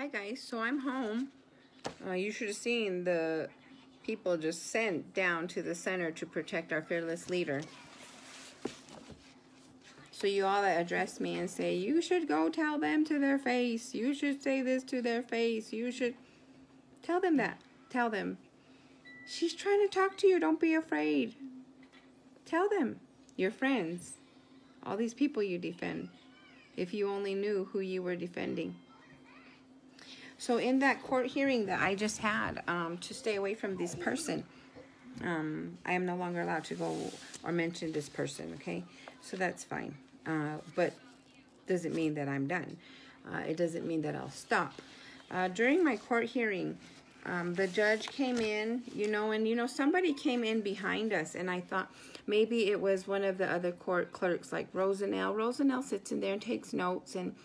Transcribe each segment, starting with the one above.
Hi guys, so I'm home. You should have seen the people just sent down to the center to protect our fearless leader. So you all that address me and say, you should go tell them to their face. You should say this to their face. You should tell them that. Tell them. She's trying to talk to you. Don't be afraid. Tell them. Your friends. All these people you defend. If you only knew who you were defending. So in that court hearing that I just had, to stay away from this person, I am no longer allowed to go or mention this person, okay? So that's fine. But doesn't mean that I'm done. It doesn't mean that I'll stop. During my court hearing, the judge came in, and somebody came in behind us, and I thought maybe it was one of the other court clerks, like Rosanelle. Rosanelle sits in there and takes notes, and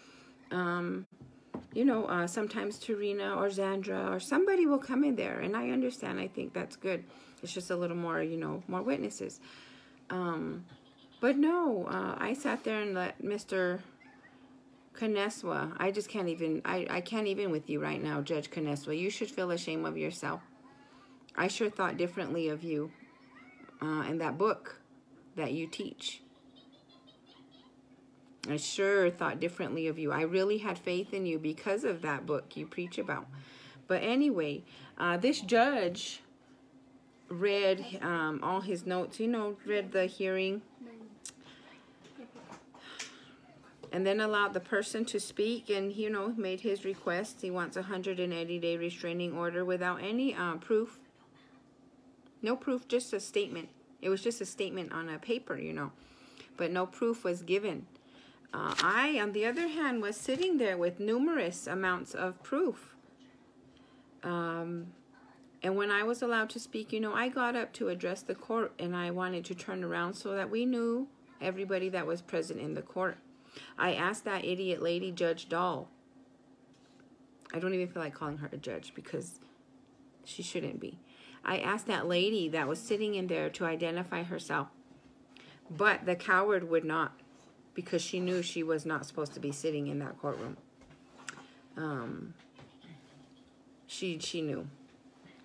sometimes Tarina or Zandra or somebody will come in there, and I understand. I think that's good. It's just a little more, more witnesses. But no, I sat there and let Mr. Caneswa, I just can't even, I can't even with you right now, Judge Caneswa. You should feel ashamed of yourself. I sure thought differently of you in that book that you teach. I sure thought differently of you. I really had faith in you because of that book you preach about. But anyway, this judge read all his notes, read the hearing. And then allowed the person to speak and, made his request. He wants a 180-day restraining order without any proof. No proof, just a statement. It was just a statement on a paper, But no proof was given. I, on the other hand, was sitting there with numerous amounts of proof. And when I was allowed to speak, I got up to address the court, and I wanted to turn around so that we knew everybody that was present in the court. I asked that idiot lady, Judge Dahl. I don't even feel like calling her a judge because she shouldn't be. I asked that lady that was sitting in there to identify herself. But the coward would not, because she knew she was not supposed to be sitting in that courtroom. She knew.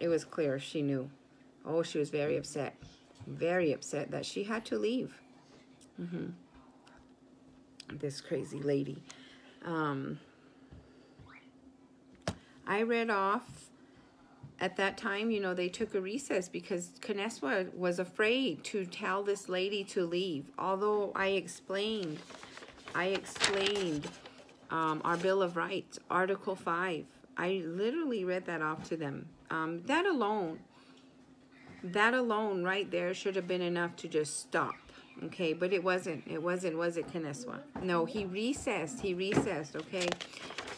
It was clear she knew. Oh, she was very upset. Very upset that she had to leave. This crazy lady. I read off at that time, they took a recess because Caneswa was afraid to tell this lady to leave. Although I explained our Bill of Rights, Article 5. I literally read that off to them. That alone right there should have been enough to just stop. Okay, but it wasn't. Was it Caneswa? No, he recessed, okay?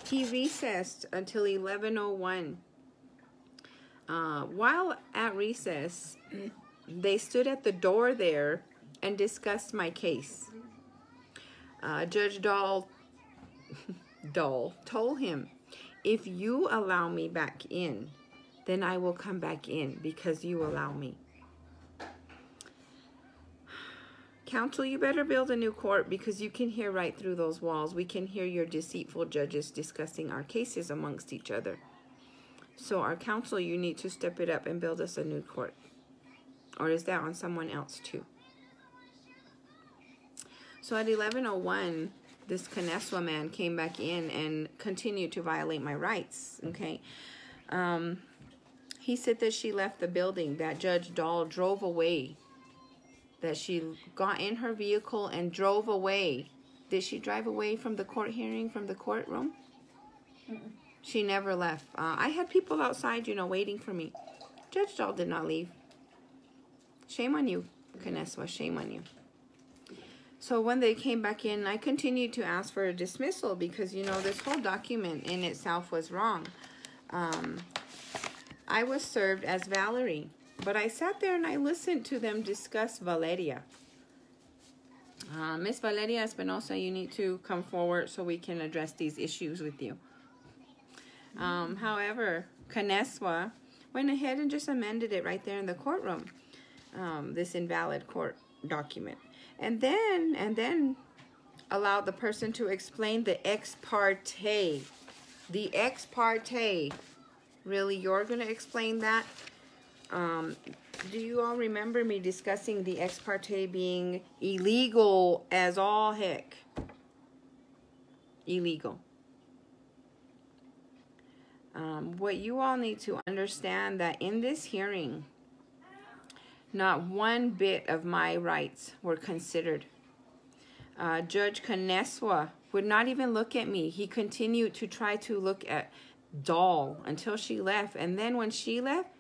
He recessed until 11:01. While at recess, they stood at the door there and discussed my case. Judge Dahl told him, if you allow me back in, then I will come back in because you allow me. Counsel, you better build a new court because you can hear right through those walls. We can hear your deceitful judges discussing our cases amongst each other. So our counsel, you need to step it up and build us a new court. Or is that on someone else too? So at 11:01, this Caneswa man came back in and continued to violate my rights, okay? He said that she left the building, that Judge Dahl drove away, that she got in her vehicle and drove away. Did she drive away from the court hearing, from the courtroom? She never left. I had people outside, waiting for me. Judge Dahl did not leave. Shame on you, Caneswa, shame on you. So when they came back in, I continued to ask for a dismissal because, this whole document in itself was wrong. I was served as Valerie. But I sat there and I listened to them discuss Valeria. Miss Valeria Espinosa, you need to come forward so we can address these issues with you. However, Caneswa went ahead and just amended it right there in the courtroom, this invalid court document. And then allowed the person to explain the ex parte The ex parte. Really, you're going to explain that? Do you all remember me discussing the ex parte being illegal as all heck? Illegal. What you all need to understand that in this hearing, not one bit of my rights were considered. Judge Caneswa would not even look at me. He continued to try to look at Doll until she left. And then when she left,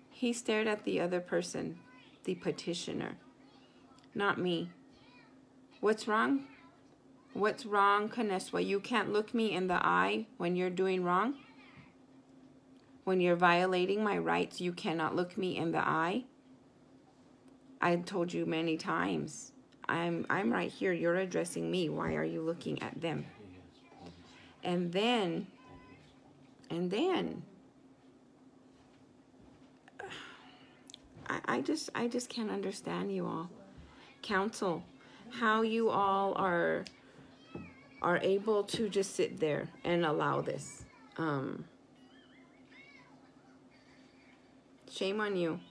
he stared at the other person, the petitioner, not me. What's wrong? What's wrong, Caneswa? You can't look me in the eye when you're doing wrong? When you're violating my rights, you cannot look me in the eye? I told you many times. I'm right here. You're addressing me. Why are you looking at them? And then I just can't understand you all. Counsel, how you all are able to just sit there and allow this. Shame on you.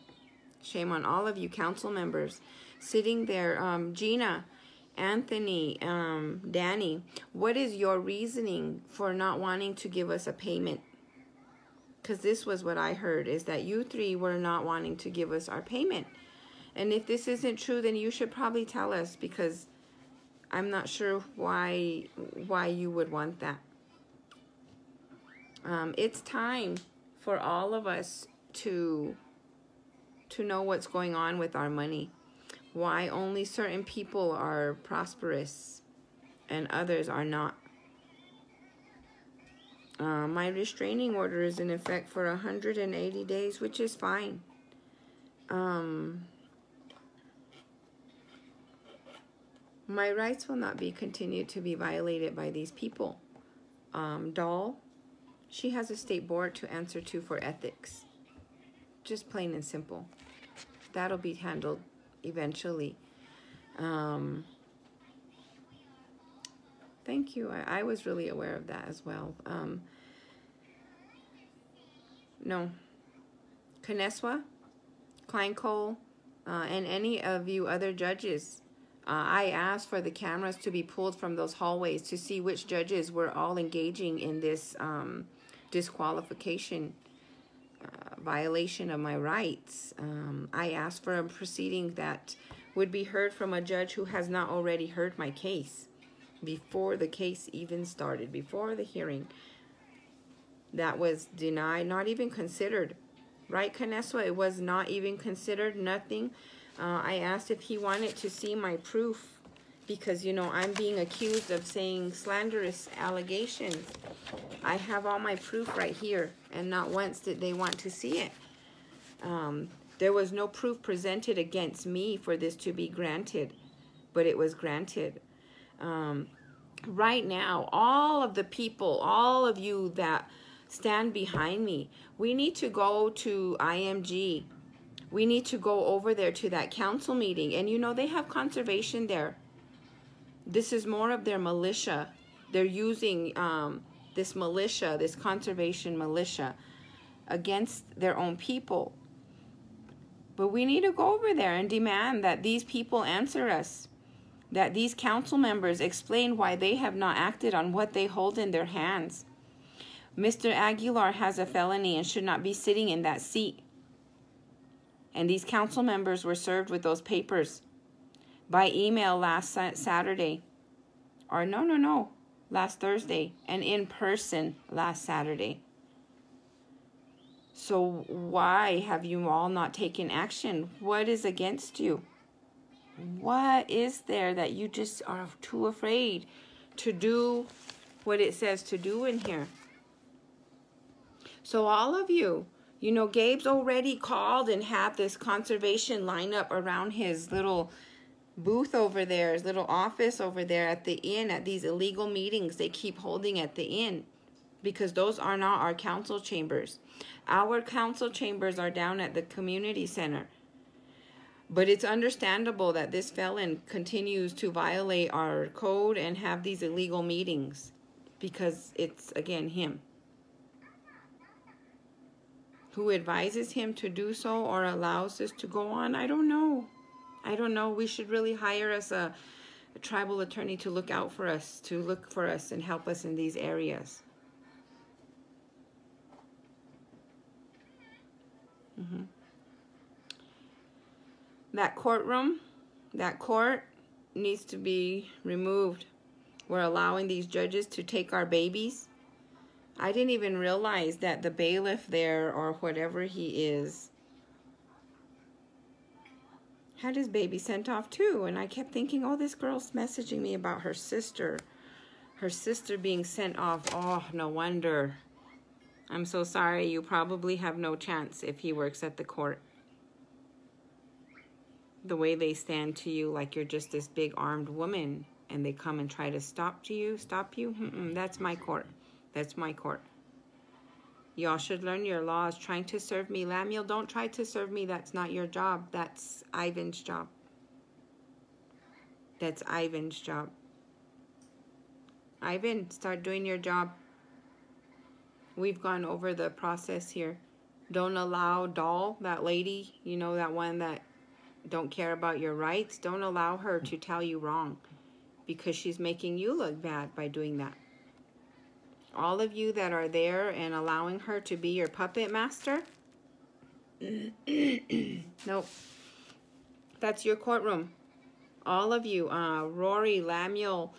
Shame on all of you council members sitting there. Gina, Anthony, Danny, what is your reasoning for not wanting to give us a payment? Because this was what I heard, is that you three were not wanting to give us our payment. And if this isn't true, then you should probably tell us, because I'm not sure why you would want that. It's time for all of us to know what's going on with our money. Why only certain people are prosperous and others are not. My restraining order is in effect for 180 days, which is fine. My rights will not be continued to be violated by these people. Doll, she has a state board to answer to for ethics. Just plain and simple. That'll be handled eventually. Thank you. I was really aware of that as well. No. Caneswa, Kleinkohl, and any of you other judges, I asked for the cameras to be pulled from those hallways to see which judges were all engaging in this disqualification violation of my rights. I asked for a proceeding that would be heard from a judge who has not already heard my case before the case even started, before the hearing. That was denied, not even considered. Right, Caneswa? It was not even considered, nothing. I asked if he wanted to see my proof because, you know, I'm being accused of saying slanderous allegations. I have all my proof right here, and not once did they want to see it. There was no proof presented against me for this to be granted, but it was granted. Right now, all of the people, all of you that stand behind me, we need to go to IMG. We need to go over there to that council meeting. And you know, they have conservation there. This is more of their militia. They're using this militia, this conservation militia, against their own people. But we need to go over there and demand that these people answer us, that these council members explain why they have not acted on what they hold in their hands. Mr. Aguilar has a felony and should not be sitting in that seat. And these council members were served with those papers by email last Saturday. Or no, last Thursday. And in person last Saturday. So why have you all not taken action? What is against you? What is there that you just are too afraid to do what it says to do in here? So all of you, you know, Gabe's already called and had this conservation lineup around his little booth over there, his little office over there at the inn, at these illegal meetings they keep holding at the inn. Because those are not our council chambers. Our council chambers are down at the community center. But it's understandable that this felon continues to violate our code and have these illegal meetings. because it's, again, him. Who advises him to do so or allows this to go on? I don't know. I don't know. We should really hire us a tribal attorney to look out for us, to look for us and help us in these areas. That courtroom, that court needs to be removed. We're allowing these judges to take our babies. I didn't even realize that the bailiff there, or whatever he is, had his baby sent off too. And I kept thinking, oh, this girl's messaging me about her sister being sent off. Oh, no wonder. I'm so sorry. You probably have no chance if he works at the court. The way they stand to you like you're just this big armed woman, and they come and try to stop you. That's my court. That's my court. Y'all should learn your laws. Trying to serve me. Lamiel, don't try to serve me. That's not your job. That's Ivan's job. That's Ivan's job. Ivan, start doing your job. We've gone over the process here. Don't allow Doll, that lady, you know, that one that don't care about your rights. Don't allow her to tell you wrong, because she's making you look bad by doing that. All of you that are there and allowing her to be your puppet master, nope. That's your courtroom. All of you, Rory, Lamiel,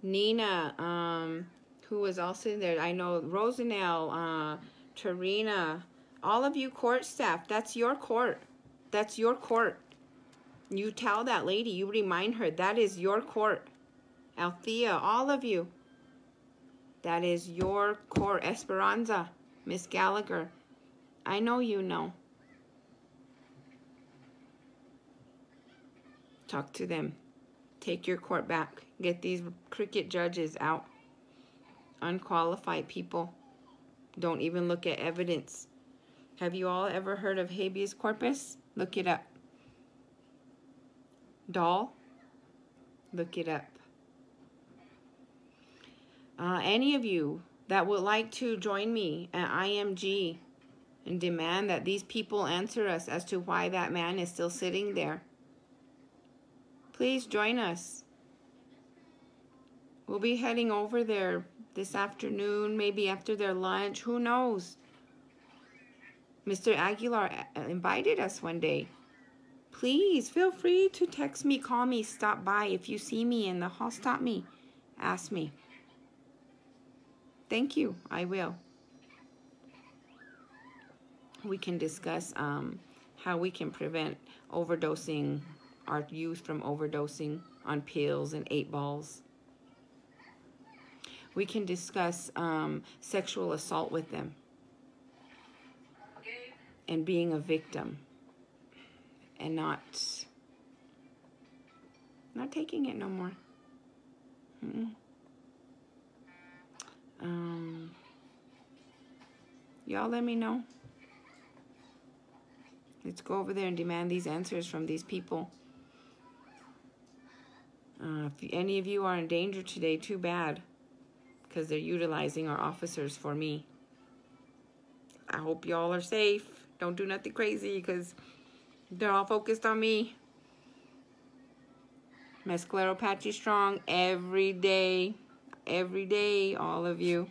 Nina, who was also in there. I know Rosanelle, Tarina, all of you court staff. That's your court. That's your court. You tell that lady, you remind her, that is your court. Althea, all of you. That is your court. Esperanza, Miss Gallagher. I know you know. Talk to them. Take your court back. Get these cricket judges out. Unqualified people. Don't even look at evidence. Have you all ever heard of habeas corpus? Look it up. Doll? Look it up. Any of you that would like to join me at IMG and demand that these people answer us as to why that man is still sitting there, please join us. We'll be heading over there this afternoon, maybe after their lunch. Who knows? Mr. Aguilar invited us one day. Please feel free to text me, call me, stop by. If you see me in the hall, stop me. Ask me. Thank you. I will. We can discuss how we can prevent overdosing, our youth from overdosing on pills and 8-balls. We can discuss sexual assault with them and being a victim and not taking it no more. Y'all let me know. Let's go over there and demand these answers from these people. If any of you are in danger today, too bad, because they're utilizing our officers for me. I hope y'all are safe. Don't do nothing crazy, because they're all focused on me. Mesclero Patchy Strong every day, all of you.